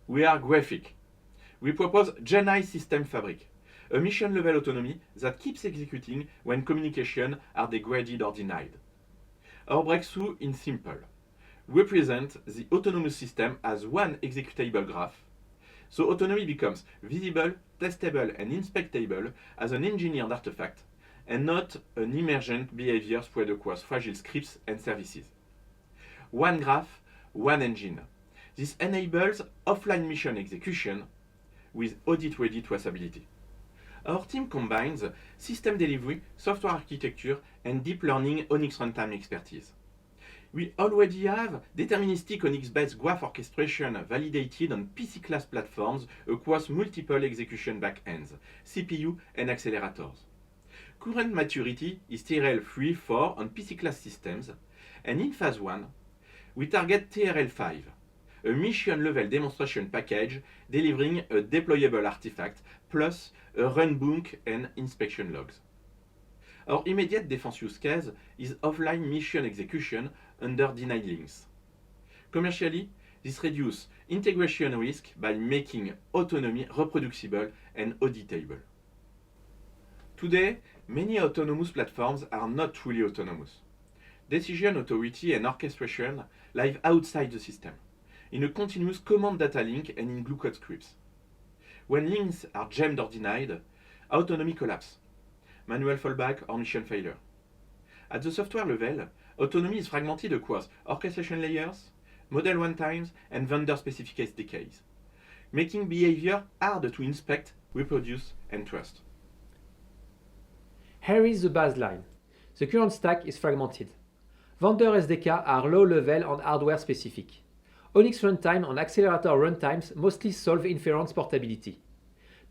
We are graphic. We propose GenAI System Fabric, a mission-level autonomy that keeps executing when communications are degraded or denied. Our breakthrough is simple. We present the autonomous system as one executable graph, so autonomy becomes visible, testable, and inspectable as an engineered artifact, and not an emergent behavior spread across fragile scripts and services. One graph, one engine. This enables offline mission execution with audit-ready traceability. Our team combines system delivery, software architecture, and deep learning Onyx runtime expertise. We already have deterministic Onyx-based graph orchestration validated on PC class platforms across multiple execution backends, CPU, and accelerators. Current maturity is TRL3-4 on PC class systems, and in phase 1, we target TRL5, a mission-level demonstration package delivering a deployable artifact plus a runbook and inspection logs. Our immediate defense use case is offline mission execution under denied links. Commercially, this reduces integration risk by making autonomy reproducible and auditable. Today, many autonomous platforms are not truly autonomous. Decision authority and orchestration live outside the system, in a continuous command data link and in glue code scripts. When links are jammed or denied, autonomy collapses, manual fallback or mission failure. At the software level, autonomy is fragmented across orchestration layers, model runtimes, and vendor-specific SDKs, making behavior hard to inspect, reproduce, and trust. Here is the baseline. The current stack is fragmented. Vendor SDK are low-level and hardware-specific. Onyx runtime and accelerator runtimes mostly solve inference portability.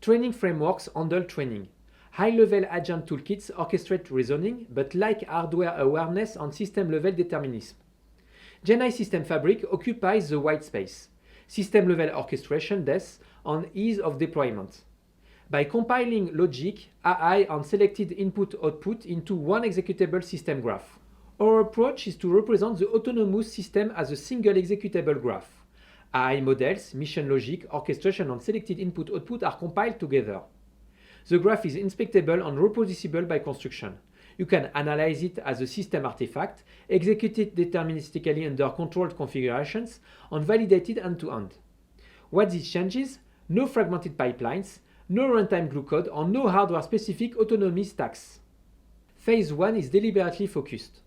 Training frameworks handle training. High-level agent toolkits orchestrate reasoning, but lack hardware awareness and system-level determinism. GenAI System Fabric occupies the white space, system-level orchestration depth, and ease of deployment. By compiling logic, AI, and selected input-output into one executable system graph. Our approach is to represent the autonomous system as a single executable graph. AI models, mission logic, orchestration, and selected input-output are compiled together. The graph is inspectable and reproducible by construction. You can analyze it as a system artifact, execute it deterministically under controlled configurations, and validate it end-to-end. What this changes? No fragmented pipelines, no runtime glue code, and no hardware-specific autonomy stacks. Phase 1 is deliberately focused.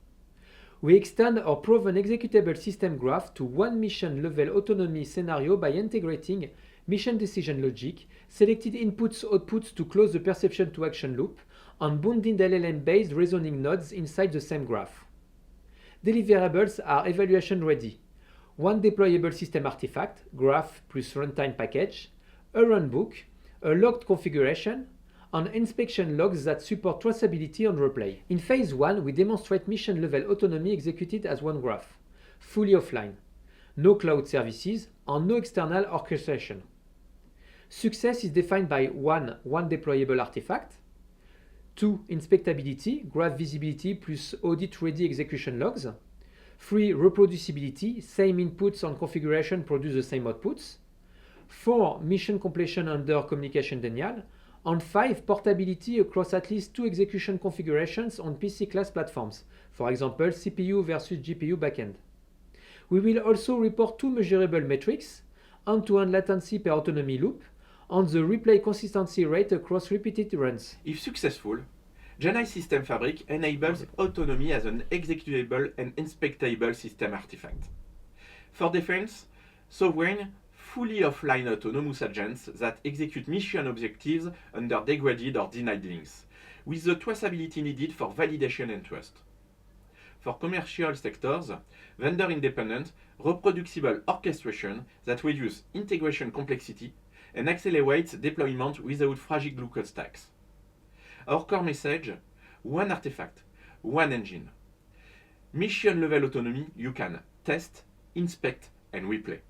We extend our proven executable system graph to one mission-level autonomy scenario by integrating mission decision logic, selected inputs-outputs to close the perception-to-action loop, and bounded LLM-based reasoning nodes inside the same graph. Deliverables are evaluation-ready. One deployable system artifact, graph plus runtime package, a runbook, a logged configuration, and inspection logs that support traceability and replay. In phase 1, we demonstrate mission-level autonomy executed as one graph, fully offline, no cloud services, and no external orchestration. Success is defined by 1 deployable artifact, 2 inspectability, graph visibility plus audit-ready execution logs, 3 reproducibility, same inputs and configuration produce the same outputs, 4 mission completion under communication denial, and 5 portability across at least 2 execution configurations on PC class platforms, for example CPU versus GPU backend. We will also report 2 measurable metrics, end-to-end latency per autonomy loop, and the replay consistency rate across repeated runs. If successful, GenAI System Fabric enables autonomy as an executable and inspectable system artifact. For defense, sovereign, fully offline autonomous agents that execute mission objectives under degraded or denied links, with the traceability needed for validation and trust. For commercial sectors, vendor-independent, reproducible orchestration that reduce integration complexity and accelerates deployment without fragile glue code stacks. Our core message: one artifact, one engine. Mission-level autonomy you can test, inspect, and replay.